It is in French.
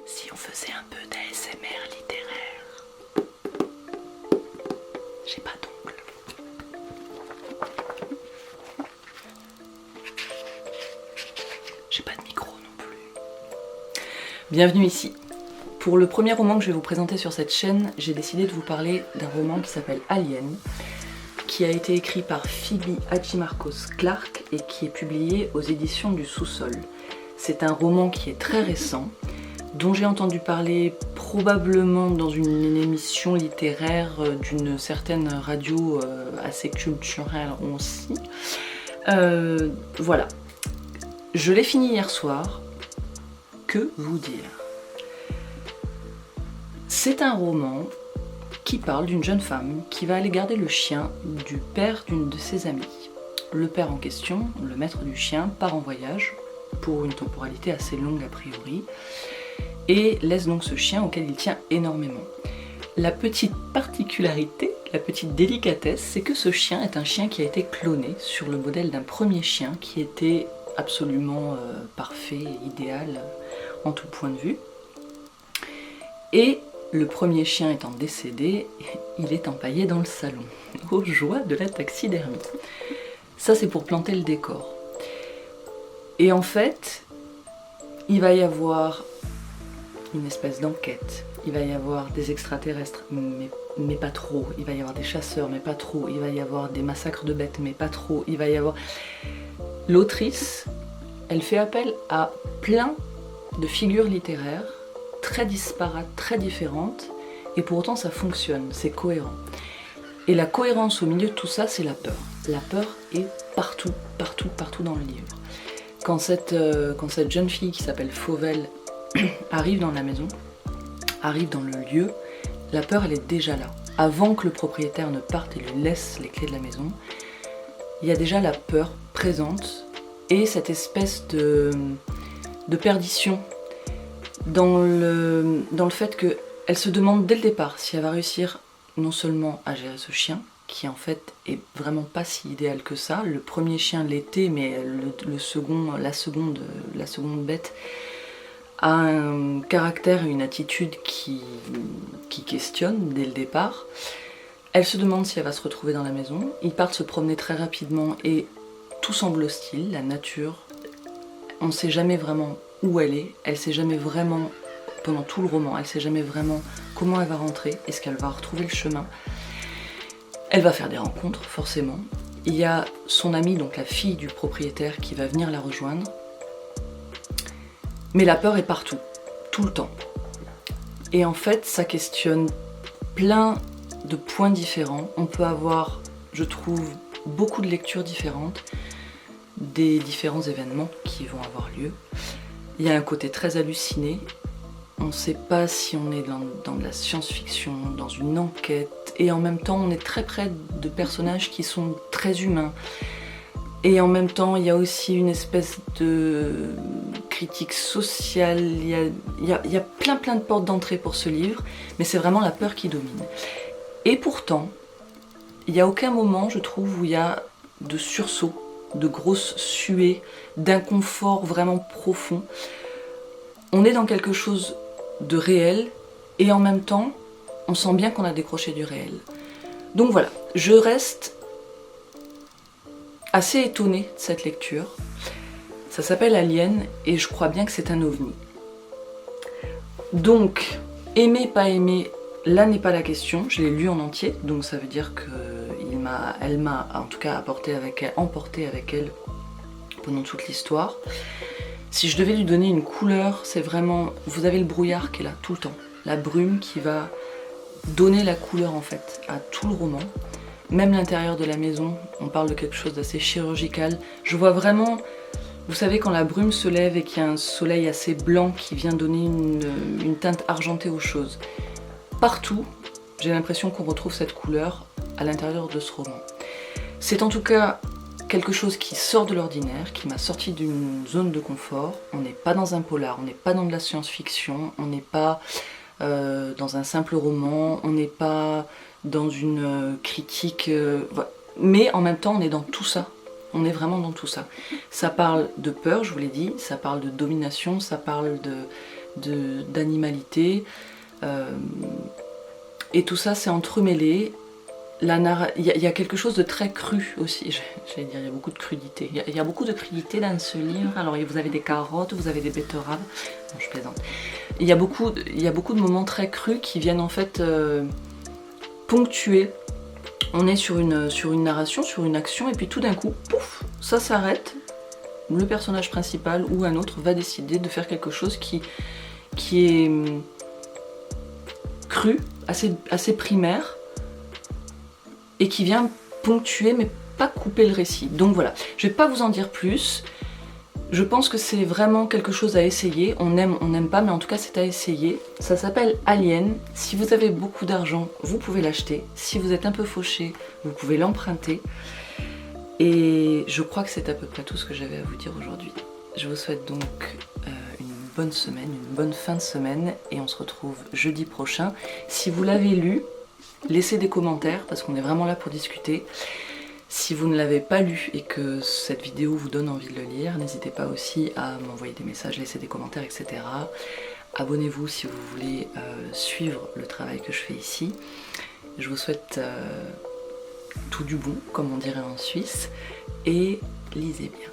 Si on faisait un peu d'ASMR littéraire. J'ai pas d'ongle. J'ai pas de micro non plus. Bienvenue ici. Pour le premier roman que je vais vous présenter sur cette chaîne, j'ai décidé de vous parler d'un roman qui s'appelle Alien, qui a été écrit par Phoebe Hadjimarkos Clarke et qui est publié aux éditions du Sous-Sol. C'est un roman qui est très récent, dont j'ai entendu parler probablement dans une émission littéraire d'une certaine radio assez culturelle aussi. Voilà. Je l'ai fini hier soir. Que vous dire ? C'est un roman qui parle d'une jeune femme qui va aller garder le chien du père d'une de ses amies. Le père en question, le maître du chien, part en voyage pour une temporalité assez longue a priori et laisse donc ce chien auquel il tient énormément. La petite particularité, la petite délicatesse, c'est que ce chien est un chien qui a été cloné sur le modèle d'un premier chien qui était absolument parfait et idéal en tout point de vue. Et le premier chien étant décédé, il est empaillé dans le salon, aux joies de la taxidermie. Ça c'est pour planter le décor. Et en fait, il va y avoir une espèce d'enquête, il va y avoir des extraterrestres, mais pas trop, il va y avoir des chasseurs, mais pas trop, il va y avoir des massacres de bêtes, mais pas trop, il va y avoir... L'autrice, elle fait appel à plein de figures littéraires, très disparates, très différentes, et pour autant ça fonctionne, c'est cohérent. Et la cohérence au milieu de tout ça, c'est la peur. La peur est partout, partout, partout dans le livre. Quand cette jeune fille qui s'appelle Fauvel arrive dans la maison, arrive dans le lieu, la peur elle est déjà là. Avant que le propriétaire ne parte et lui laisse les clés de la maison, il y a déjà la peur présente et cette espèce de perdition dans le fait qu'elle se demande dès le départ si elle va réussir non seulement à gérer ce chien, qui en fait est vraiment pas si idéal que ça. Le premier chien l'était, mais la seconde bête a un caractère et une attitude qui questionne dès le départ. Elle se demande si elle va se retrouver dans la maison. Ils partent se promener très rapidement et tout semble hostile, la nature. On ne sait jamais vraiment où elle sait jamais vraiment, pendant tout le roman, elle sait jamais vraiment comment elle va rentrer, est-ce qu'elle va retrouver le chemin. Elle va faire des rencontres, forcément. Il y a son amie, donc la fille du propriétaire, qui va venir la rejoindre. Mais la peur est partout, tout le temps. Et en fait, ça questionne plein de points différents. On peut avoir, je trouve, beaucoup de lectures différentes des différents événements qui vont avoir lieu. Il y a un côté très halluciné. On ne sait pas si on est dans de la science-fiction, dans une enquête, et en même temps on est très près de personnages qui sont très humains. Et en même temps il y a aussi une espèce de critique sociale, il y a plein de portes d'entrée pour ce livre, mais c'est vraiment la peur qui domine. Et pourtant, il n'y a aucun moment, je trouve, où il y a de sursaut, de grosses suées, d'inconfort vraiment profond. On est dans quelque chose de réel et en même temps on sent bien qu'on a décroché du réel. Donc voilà, je reste assez étonnée de cette lecture. Ça s'appelle Alien et je crois bien que c'est un ovni. Donc, aimer, pas aimer, là n'est pas la question. Je l'ai lu en entier, donc ça veut dire qu'elle m'a en tout cas emporté avec elle pendant toute l'histoire. Si je devais lui donner une couleur, c'est vraiment... Vous avez le brouillard qui est là tout le temps. La brume qui va donner la couleur en fait à tout le roman. Même l'intérieur de la maison, on parle de quelque chose d'assez chirurgical. Je vois vraiment... Vous savez quand la brume se lève et qu'il y a un soleil assez blanc qui vient donner une teinte argentée aux choses. Partout, j'ai l'impression qu'on retrouve cette couleur à l'intérieur de ce roman. C'est en tout cas quelque chose qui sort de l'ordinaire, qui m'a sorti d'une zone de confort. On n'est pas dans un polar, on n'est pas dans de la science-fiction, on n'est pas dans un simple roman, on n'est pas dans une critique... mais en même temps, on est dans tout ça. On est vraiment dans tout ça. Ça parle de peur, je vous l'ai dit, ça parle de domination, ça parle d'animalité. Et tout ça c'est entremêlé. Il y a quelque chose de très cru aussi, j'allais dire, il y a beaucoup de crudité. Il y a beaucoup de crudité dans ce livre. Alors vous avez des carottes, vous avez des betteraves. Non, je plaisante. Il y a beaucoup de moments très crus qui viennent en fait ponctuer. On est sur une narration, sur une action, et puis tout d'un coup, pouf, ça s'arrête. Le personnage principal ou un autre va décider de faire quelque chose qui est cru, assez primaire, et qui vient ponctuer mais pas couper le récit. Donc voilà, je vais pas vous en dire plus. Je pense que c'est vraiment quelque chose à essayer. On n'aime pas, mais en tout cas c'est à essayer. Ça s'appelle Alien. Si vous avez beaucoup d'argent, vous pouvez l'acheter. Si vous êtes un peu fauché, vous pouvez l'emprunter. Et je crois que c'est à peu près tout ce que j'avais à vous dire aujourd'hui. Je vous souhaite donc une bonne semaine, une bonne fin de semaine, et on se retrouve jeudi prochain. Si vous l'avez lu, laissez des commentaires parce qu'on est vraiment là pour discuter. Si vous ne l'avez pas lu et que cette vidéo vous donne envie de le lire, n'hésitez pas aussi à m'envoyer des messages, laisser des commentaires, etc. Abonnez-vous si vous voulez suivre le travail que je fais ici. Je vous souhaite tout du bon, comme on dirait en Suisse, et lisez bien.